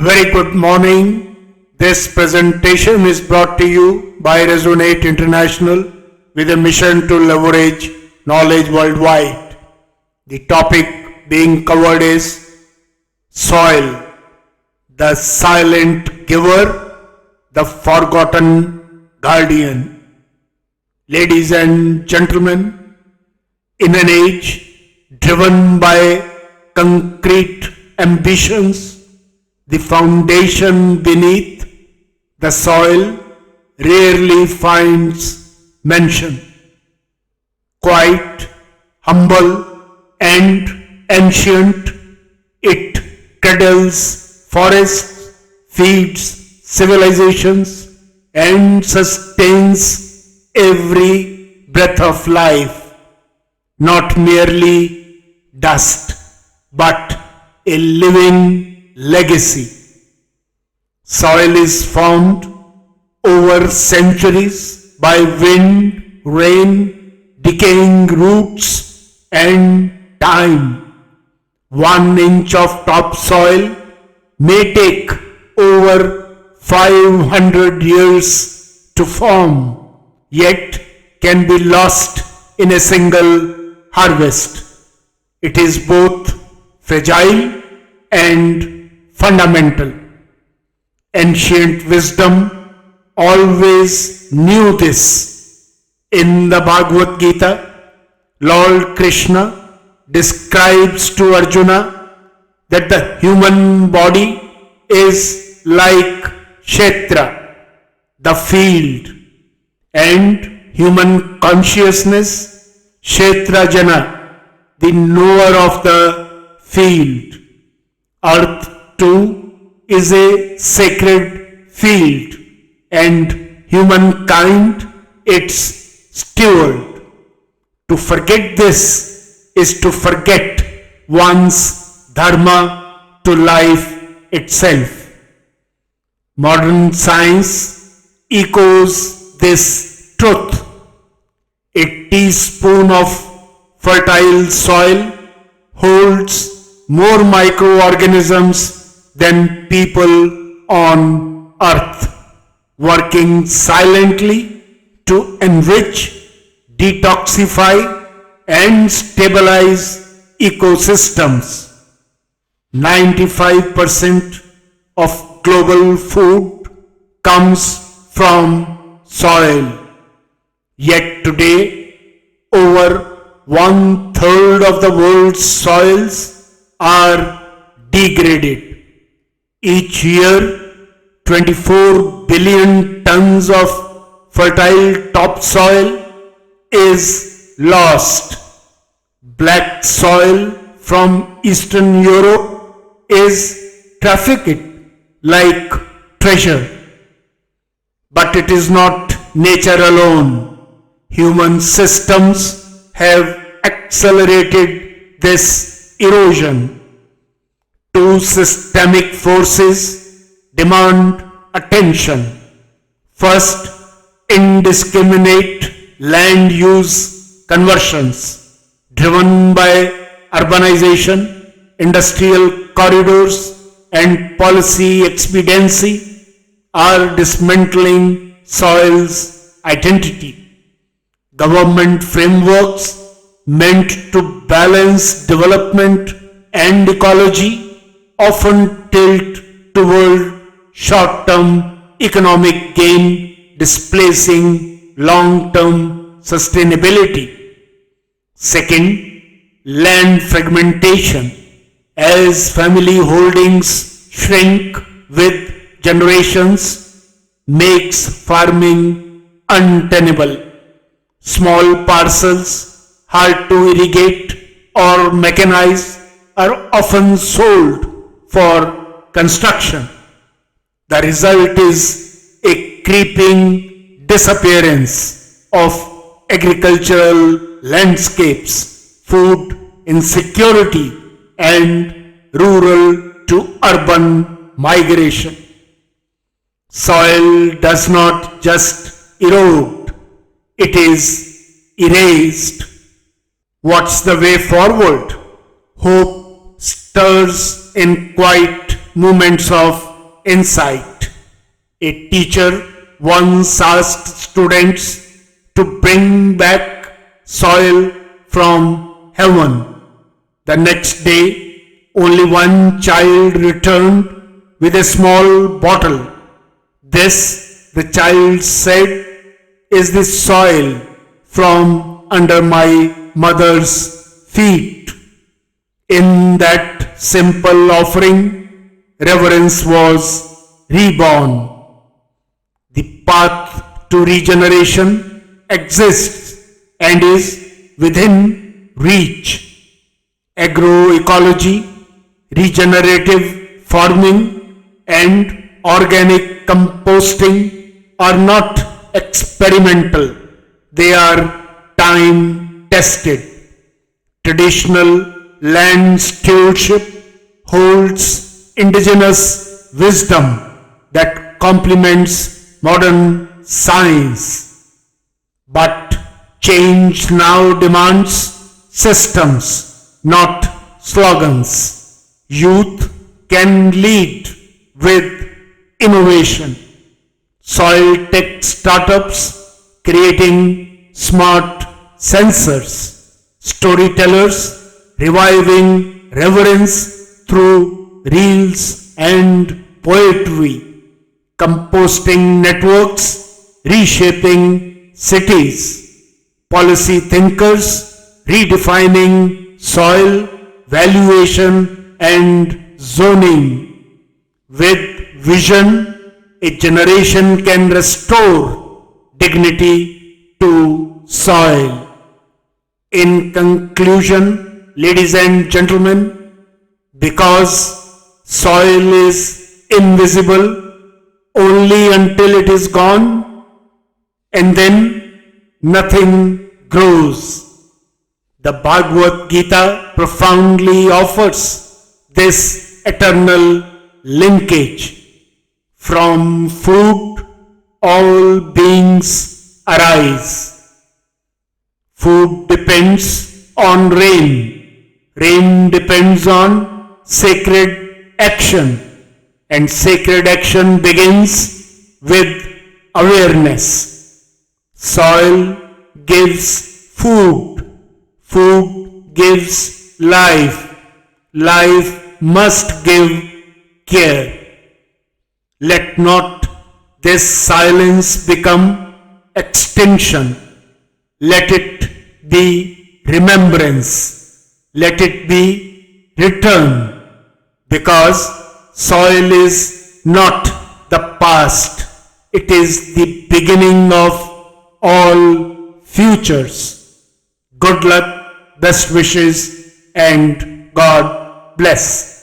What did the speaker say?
Very good morning. This presentation is brought to you by Resonate International with a mission to leverage knowledge worldwide. The topic being covered is soil, the silent giver, the forgotten guardian. Ladies and gentlemen, in an age driven by concrete ambitions, the foundation beneath the soil rarely finds mention. Quite humble and ancient, it cradles forests, feeds civilizations, and sustains every breath of life. Not merely dust, but a living legacy. Soil is formed over centuries by wind, rain, decaying roots, and time. 1 inch of topsoil may take over 500 years to form, yet can be lost in a single harvest. It is both fragile and fundamental. Ancient wisdom always knew this. In the Bhagavad Gita, Lord Krishna describes to Arjuna that the human body is like Kshetra, the field, and human consciousness, Kshetrajana, the knower of the field. Earth too is a sacred field, and humankind its steward. To forget this is to forget one's dharma to life itself. Modern science echoes this truth. A teaspoon of fertile soil holds more microorganisms than people on earth, working silently to enrich, detoxify, and stabilize ecosystems. 95% of global food comes from soil. Yet today, over 1/3 of the world's soils are degraded. Each year, 24 billion tons of fertile topsoil is lost. Black soil from Eastern Europe is trafficked like treasure. But it is not nature alone. Human systems have accelerated this erosion. Two systemic forces demand attention. First, indiscriminate land use conversions driven by urbanization, industrial corridors, and policy expediency are dismantling soil's identity. Government frameworks meant to balance development and ecology often tilt toward short-term economic gain, displacing long-term sustainability. Second, land fragmentation. As family holdings shrink with generations, makes farming untenable. Small parcels, hard to irrigate or mechanize, are often sold for construction. The result is a creeping disappearance of agricultural landscapes, food insecurity, and rural to urban migration. Soil does not just erode, it is erased. What's the way forward? Hope stirs in quiet moments of insight. A teacher once asked students to bring back soil from heaven. The next day, only one child returned with a small bottle. This, the child said, is the soil from under my mother's feet. In that simple offering, reverence was reborn. The path to regeneration exists and is within reach. Agroecology, regenerative farming, and organic composting are not experimental. They are time tested. Traditional land stewardship holds indigenous wisdom that complements modern science. But change now demands systems, not slogans. Youth can lead with innovation. Soil tech startups creating smart sensors, storytellers reviving reverence through reels and poetry, composting networks reshaping cities, policy thinkers redefining soil valuation and zoning. With vision, a generation can restore dignity to soil. In conclusion, ladies and gentlemen, because soil is invisible only until it is gone, and then nothing grows. The Bhagavad Gita profoundly offers this eternal linkage. From food, all beings arise. Food depends on rain. Rain depends on sacred action. And sacred action begins with awareness. Soil gives food. Food gives life. Life must give care. Let not this silence become extinction. Let it be remembrance. Let it be return. Because soil is not the past. It is the beginning of all futures. Good luck, best wishes, and God bless.